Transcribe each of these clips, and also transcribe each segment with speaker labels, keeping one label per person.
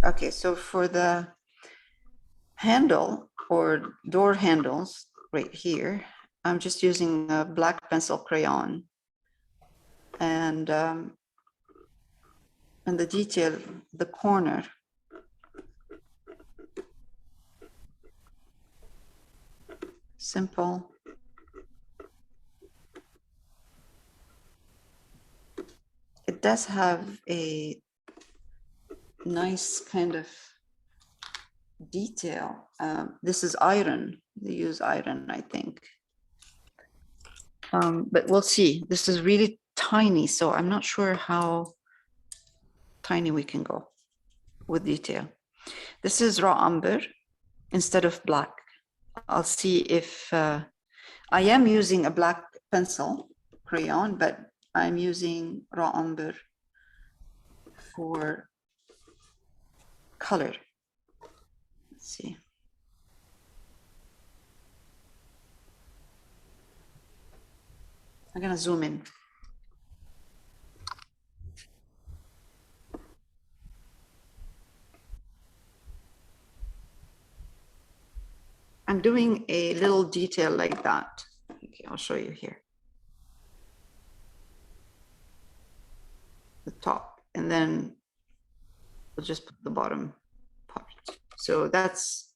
Speaker 1: Okay, so for the handle or door handles right here, I'm just using a black pencil crayon, and the detail, the corner, simple. It does have a nice kind of detail. This is iron. They use iron, I think. But we'll see. This is really tiny, so I'm not sure how tiny we can go with detail. This is raw umber instead of black. I'll see if I am using a black pencil crayon, but I'm using raw umber for color. Let's see. I'm gonna zoom in. I'm doing a little detail like that. Okay, I'll show you here. The top, and then we'll just put the bottom part. So that's,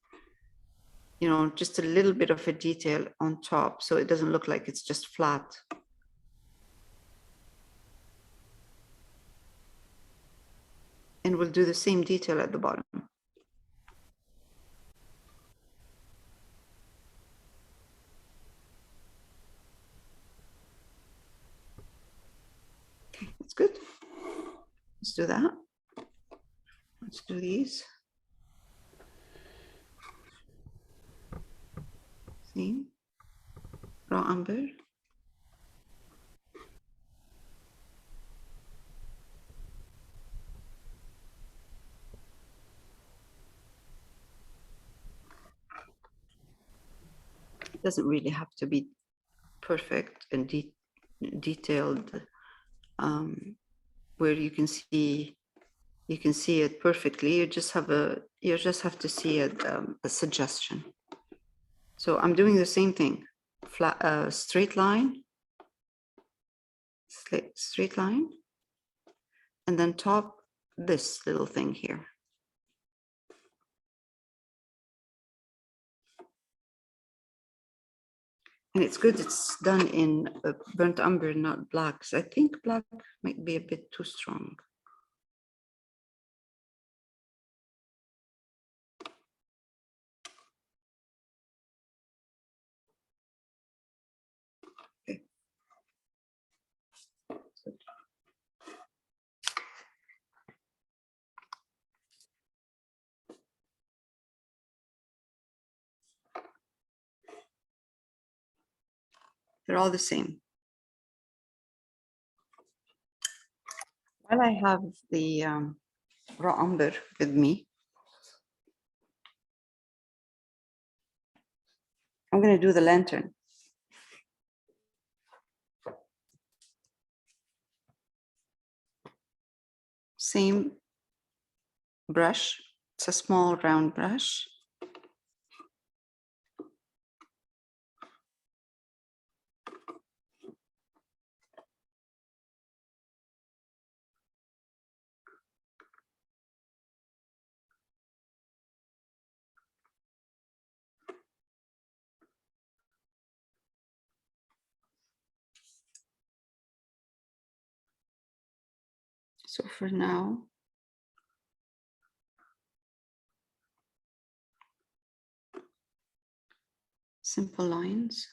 Speaker 1: you know, just a little bit of a detail on top, so it doesn't look like it's just flat. And we'll do the same detail at the bottom. Okay, that's good. Let's do that. Let's do these. See, raw umber. It doesn't really have to be perfect and detailed, where you can see it perfectly. You just have to see a suggestion. So I'm doing the same thing. Flat, straight line, straight line, and then top this little thing here. And it's good it's done in burnt umber, not black, because I think black might be a bit too strong. Okay. They're all the same. While I have the raw umber with me, I'm going to do the lantern. Same brush. It's a small round brush. So for now, simple lines.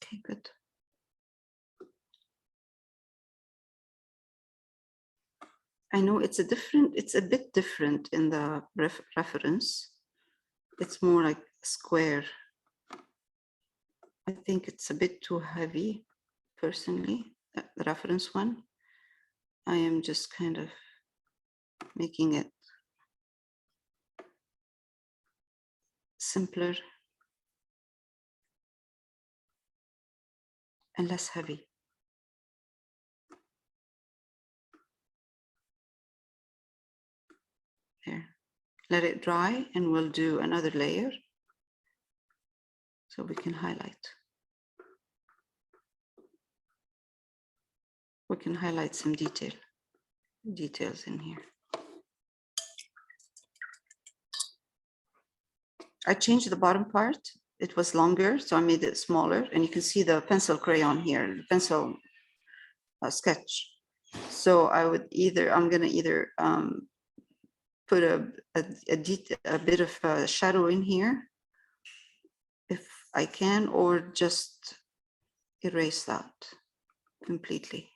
Speaker 1: Okay, good. I know it's a bit different in the reference. It's more like square. I think it's a bit too heavy, personally, the reference one. I am just kind of making it simpler and less heavy. There. Let it dry and we'll do another layer so we can highlight. We can highlight some details in here. I changed the bottom part. It was longer, so I made it smaller, and you can see the pencil crayon here, the pencil sketch. So I'm gonna either put a bit of shadow in here if I can, or just erase that completely.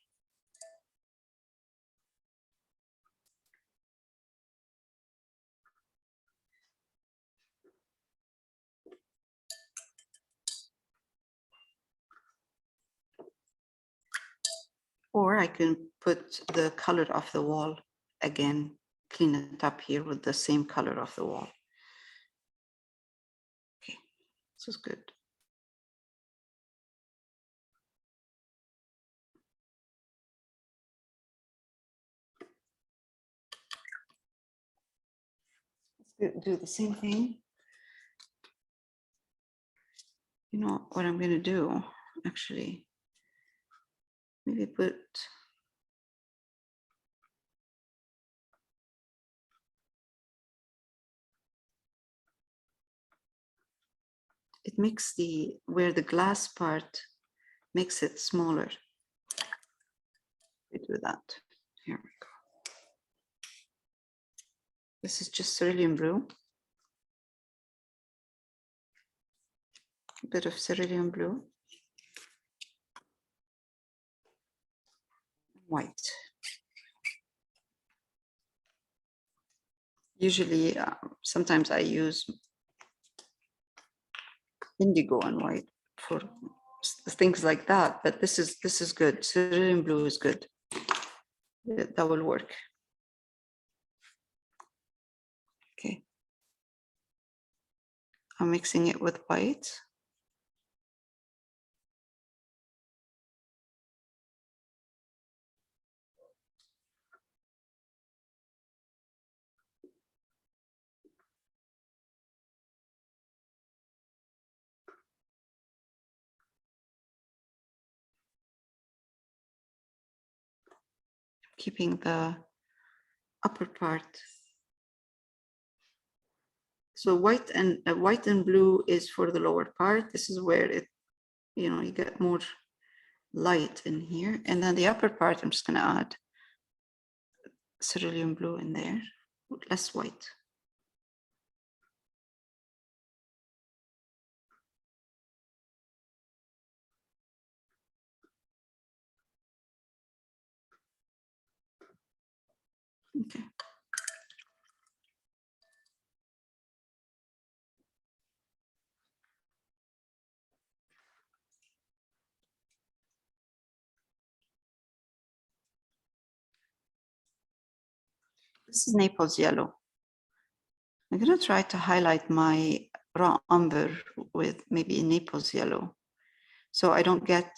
Speaker 1: Or I can put the color of the wall again, clean it up here with the same color of the wall. Okay, this is good. Let's do the same thing. You know what I'm going to do, actually? Maybe put it makes where the glass part makes it smaller. We do that. Here we go. This is just cerulean blue. A bit of cerulean blue. White. Usually, sometimes I use indigo and white for things like that, but this is good. Cerulean blue is good. That will work. Okay. I'm mixing it with white. Keeping the upper part. So white and blue is for the lower part. This is where it, you get more light in here. And then the upper part, I'm just going to add cerulean blue in there, less white. Okay. This is Naples yellow. I'm going to try to highlight my raw umber with maybe Naples yellow. So I don't get,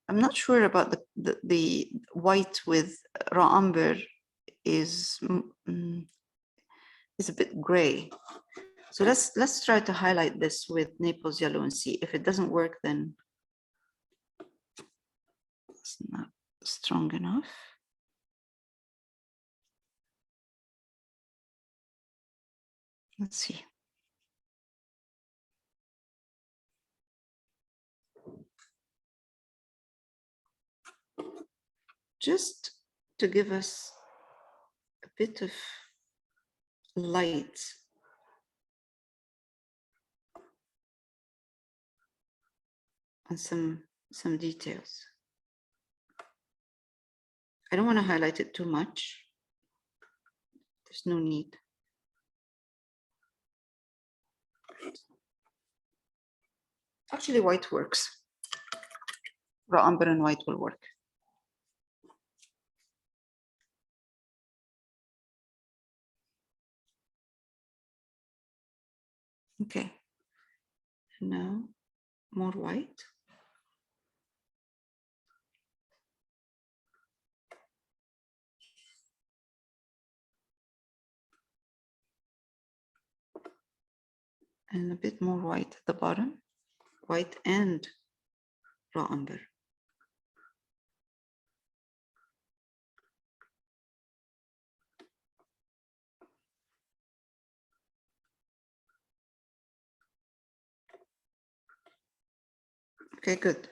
Speaker 1: I'm not sure about the white with raw umber is a bit gray. So let's try to highlight this with Naples yellow and see. If it doesn't work, then it's not strong enough. Let's see. Just to give us a bit of light. And some details. I don't want to highlight it too much. There's no need. Actually, white works. Raw umber and white will work. Okay. Now more white. And a bit more white at the bottom, white and raw umber. Okay, good.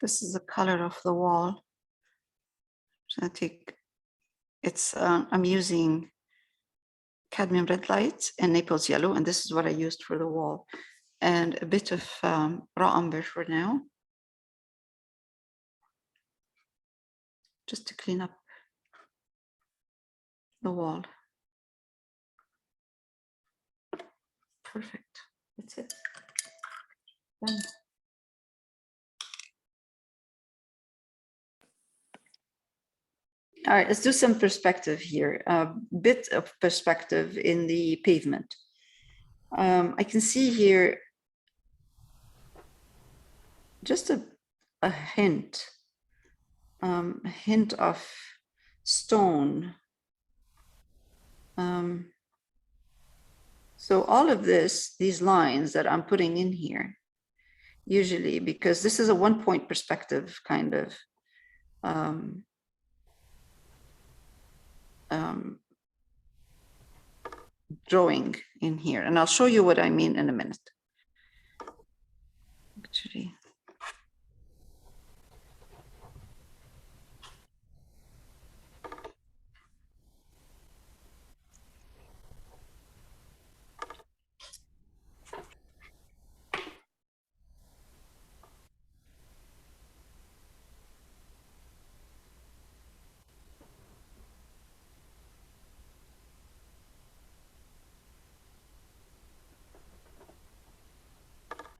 Speaker 1: This is the color of the wall. So I take, I'm using cadmium red light and Naples yellow, and this is what I used for the wall. And a bit of raw umber for now, just to clean up the wall. Perfect. That's it. Done. All right, let's do some perspective here. A bit of perspective in the pavement. I can see here just a hint of stone. So all of this, these lines that I'm putting in here, usually because this is a 1-point perspective kind of drawing in here. And I'll show you what I mean in a minute. Actually,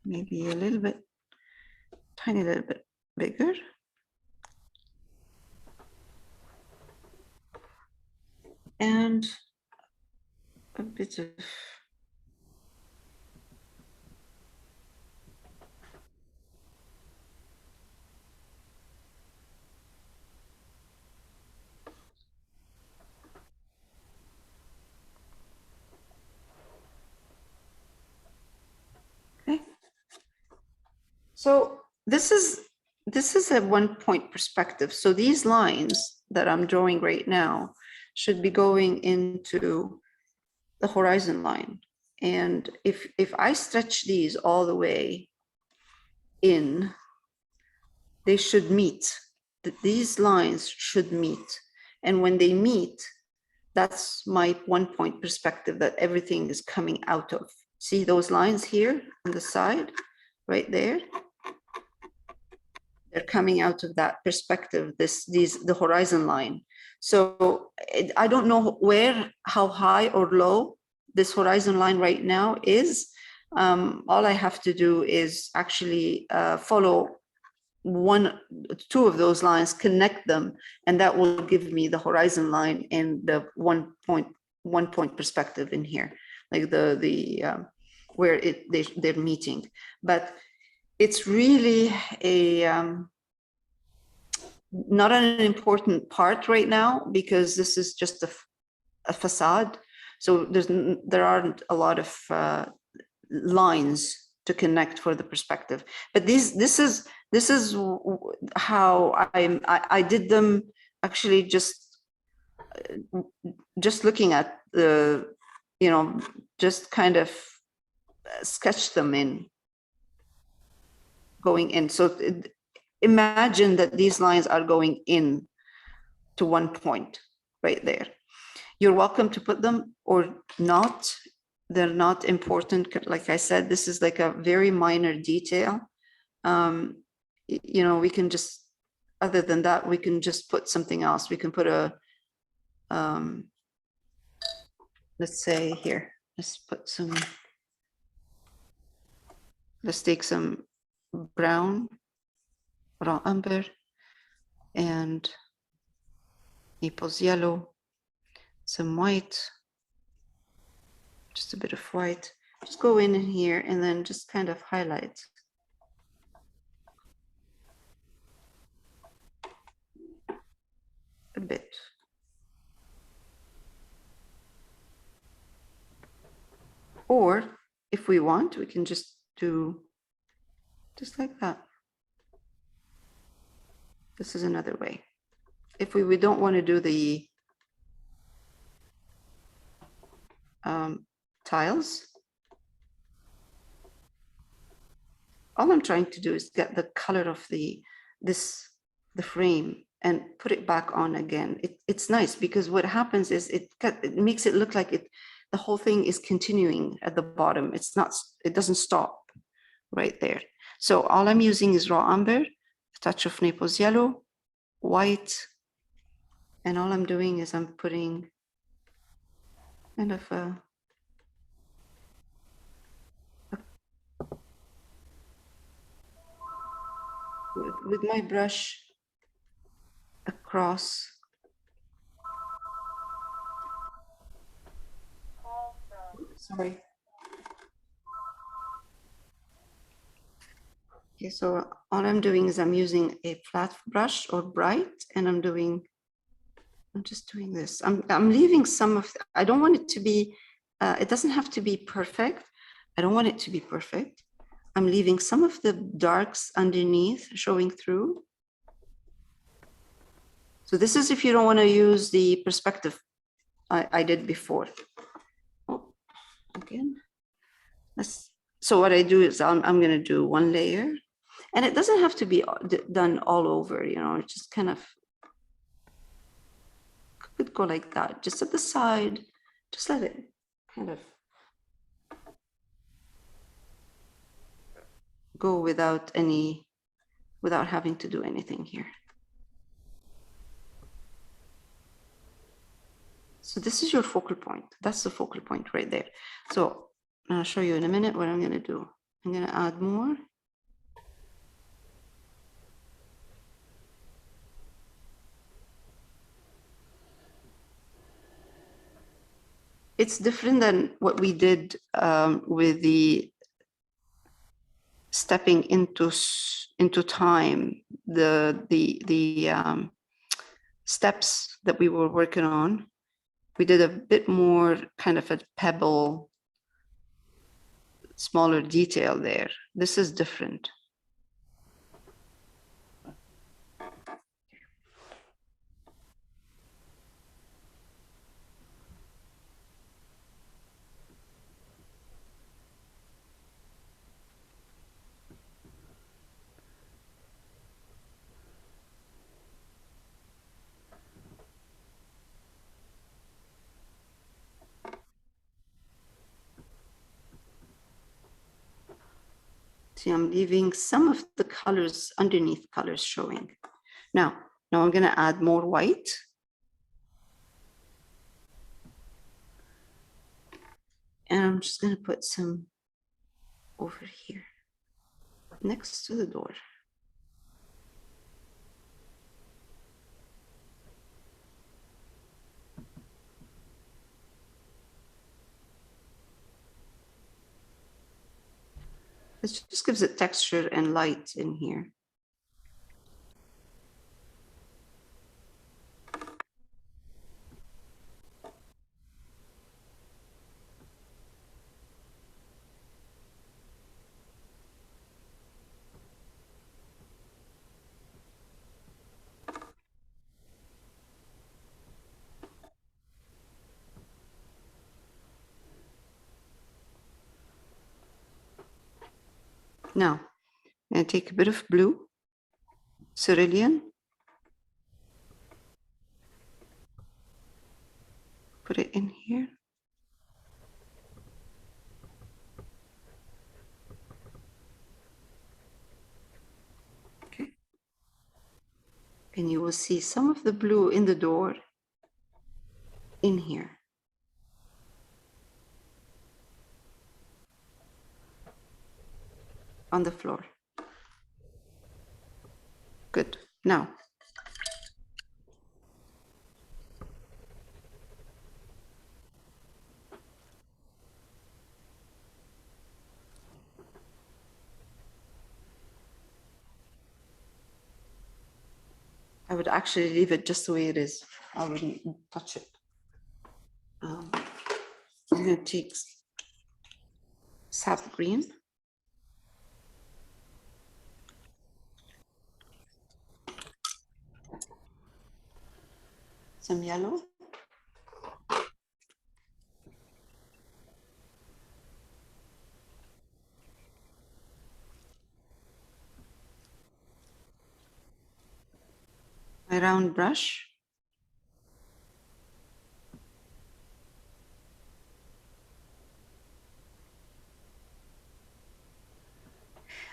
Speaker 1: maybe a little bit, tiny little bit bigger. And a bit of okay. So this is a 1-point perspective. So these lines that I'm drawing right now should be going into the horizon line. And if I stretch these all the way in, they should meet. These lines should meet. And when they meet, that's my 1-point perspective that everything is coming out of. See those lines here on the side, right there? They're coming out of that perspective, the horizon line. So I don't know how high or low this horizon line right now is. All I have to do is actually follow two of those lines, connect them, and that will give me the horizon line and the 1-point perspective in here, like where they're meeting. But it's really not an important part right now because this is just a facade. So there aren't a lot of lines to connect for the perspective. But this is how I did them, actually just looking at the, just kind of sketch them in. going in. So imagine that these lines are going in to one point right there. You're welcome to put them or not. They're not important. Like I said, this is like a very minor detail. You know, we can just, other than that, we can just put something else. We can put a, let's say here, let's put some, let's take some brown, raw umber, and Naples yellow, some white, just a bit of white. Just go in here and then just kind of highlight. A bit. Or if we want, we can just do just like that. This is another way. If we don't want to do the tiles, all I'm trying to do is get the color of the frame and put it back on again. It's nice because what happens is it makes it look like the whole thing is continuing at the bottom. It's not, it doesn't stop right there. So all I'm using is raw umber, a touch of Naples yellow, white, and all I'm doing is I'm putting kind of with my brush across. Sorry. Okay, so all I'm doing is I'm using a flat brush or bright, and I'm just doing this. I'm leaving some of, I don't want it to be, it doesn't have to be perfect. I don't want it to be perfect. I'm leaving some of the darks underneath showing through. So this is if you don't want to use the perspective I did before. Oh, again. So what I do is I'm going to do one layer, and it doesn't have to be done all over, you know, it just kind of could go like that, just at the side, just let it kind of go without having to do anything here. So this is your focal point. That's the focal point right there. So I'll show you in a minute what I'm going to do. I'm going to add more. It's different than what we did with the stepping into time, the steps that we were working on. We did a bit more kind of a pebble, smaller detail there. This is different. See, I'm leaving some of the colors underneath colors showing. Now I'm going to add more white. And I'm just going to put some over here next to the door. It just gives it texture and light in here. Now And take a bit of blue, cerulean. Put it in here. Okay. And you will see some of the blue in the door in here. On the floor. Good. Now, I would actually leave it just the way it is. I wouldn't touch it. I'm going to take sap green. Some yellow. My round brush.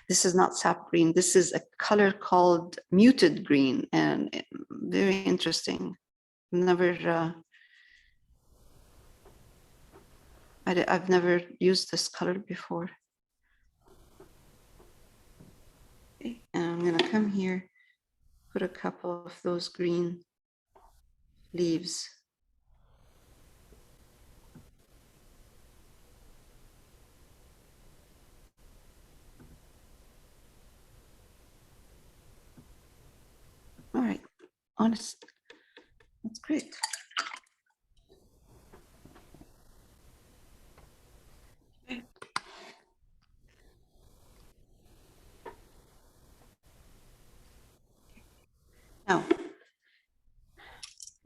Speaker 1: This is not sap green. This is a color called muted green, and very interesting. I've never used this color before. Okay. And I'm going to come here, put a couple of those green leaves. All right, honest. That's great. Okay. Now,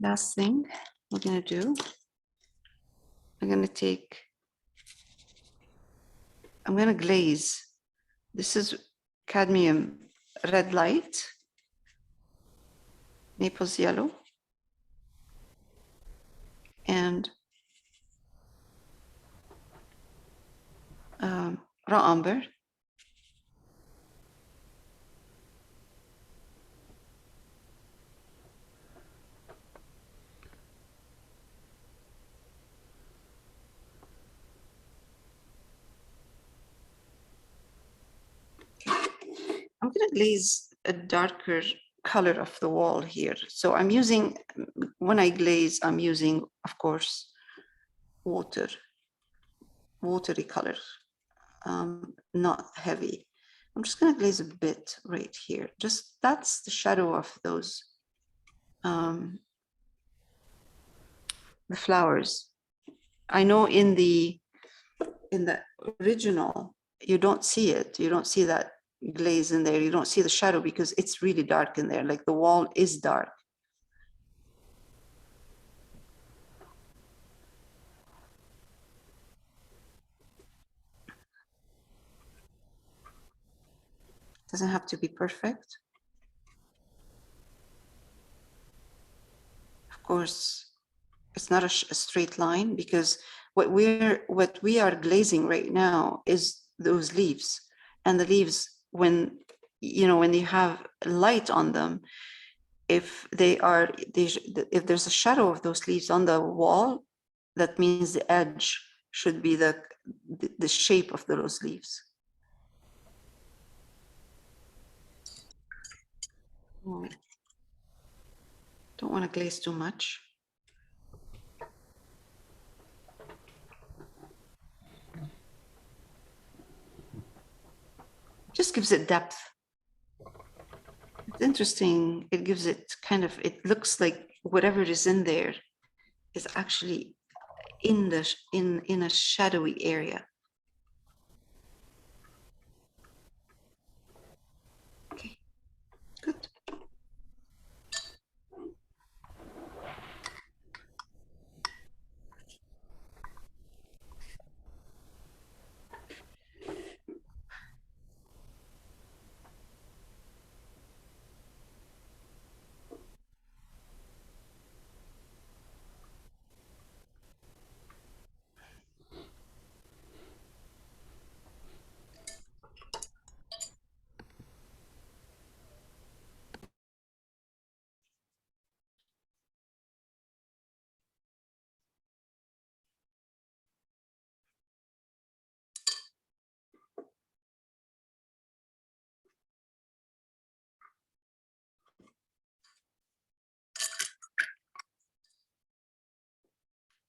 Speaker 1: last thing we're going to do, I'm going to glaze. This is cadmium red light, Naples yellow, and raw umber. I'm going to glaze a darker color of the wall here. So I'm using, when I glaze, I'm using, of course, watery color, not heavy. I'm just going to glaze a bit right here. Just that's the shadow of those, the flowers. I know in the original, you don't see it. You don't see that glaze in there. You don't see the shadow because it's really dark in there. Like the wall is dark. Doesn't have to be perfect. Of course, it's not a straight line because what we are glazing right now is those leaves, and the leaves, when when you have light on them, if if there's a shadow of those leaves on the wall, that means the edge should be the shape of those leaves. Don't want to glaze too much. Just gives it depth. It's interesting. It gives it kind of, it looks like whatever is in there is actually in a shadowy area. Okay, good.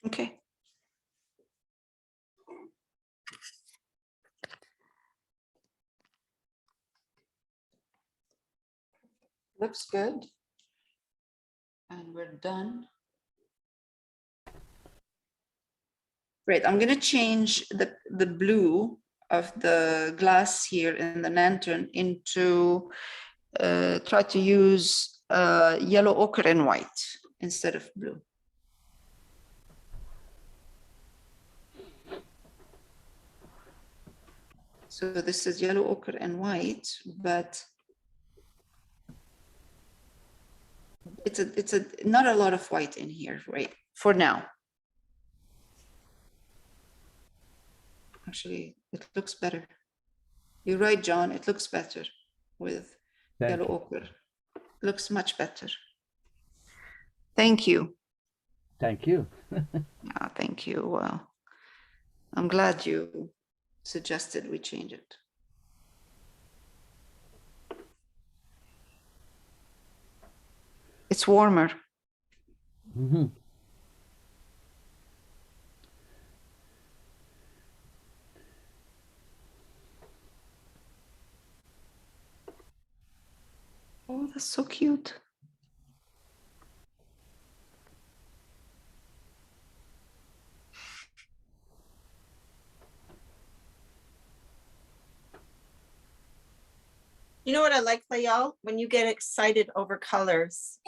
Speaker 1: Okay. Looks good. And we're done. Great. I'm going to change the blue of the glass here in the lantern into, try to use yellow ochre and white instead of blue. So this is yellow ochre and white, but it's a not a lot of white in here, right? For now. Actually, it looks better. You're right, John. It looks better with yellow ochre. Looks much better. Thank you.
Speaker 2: Thank you.
Speaker 1: Thank you. Well, I'm glad you suggested we change it. It's warmer.
Speaker 2: Mm-hmm.
Speaker 1: Oh, that's so cute.
Speaker 3: You know what I like, Layal? When you get excited over colors.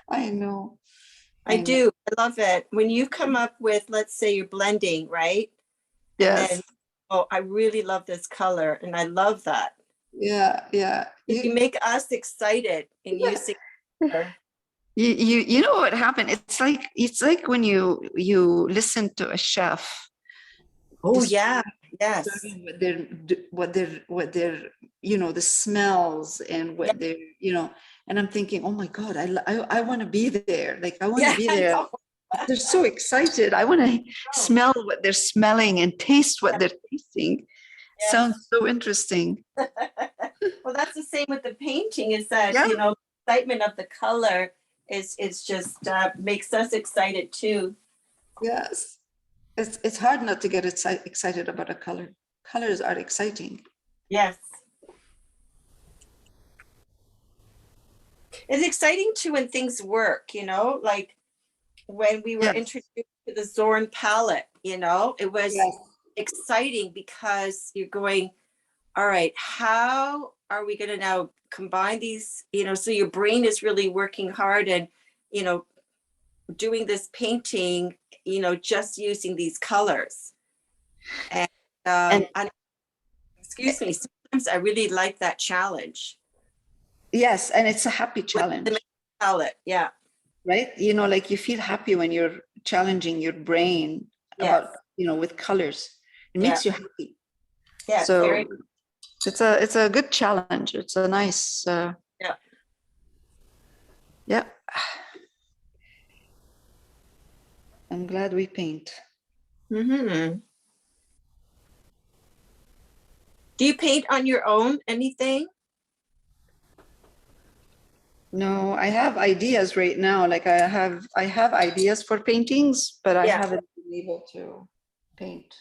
Speaker 1: I know.
Speaker 3: I do. I love it. When you come up with, let's say you're blending, right?
Speaker 1: Yes.
Speaker 3: And then, oh, I really love this color. And I love that.
Speaker 1: Yeah, yeah.
Speaker 3: You make us excited in using color.
Speaker 1: You know what happened? It's like when you listen to a chef.
Speaker 3: Oh yeah, yes.
Speaker 1: What they're you know, the smells and what they're, you know, and I'm thinking, oh my God, I want to be there. Like I want to be there. They're so excited. I want to smell what they're smelling and taste what they're tasting.
Speaker 3: Yeah.
Speaker 1: Sounds so interesting.
Speaker 3: Well, that's the same with the painting, is that,
Speaker 1: Yeah.
Speaker 3: you know, excitement of the color is just makes us excited too.
Speaker 1: Yes. It's hard not to get excited about a color. Colors are exciting.
Speaker 3: Yes. It's exciting too when things work, you know, like when we were introduced to the Zorn palette, you know, it was exciting because you're going, all right, how are we going to now combine these, you know, so your brain is really working hard and, you know, doing this painting, you know, just using these colors. And excuse me, sometimes I really like that challenge.
Speaker 1: Yes, and it's a happy challenge.
Speaker 3: The palette, yeah.
Speaker 1: Right? You know, like you feel happy when you're challenging your brain about, you know, with colors. It makes you happy.
Speaker 3: Yeah.
Speaker 1: So it's a good challenge. It's a nice yeah. I'm glad we paint.
Speaker 3: Mm-hmm. Do you paint on your own, anything?
Speaker 1: No, I have ideas right now. Like I have ideas for paintings, but I haven't been able to paint.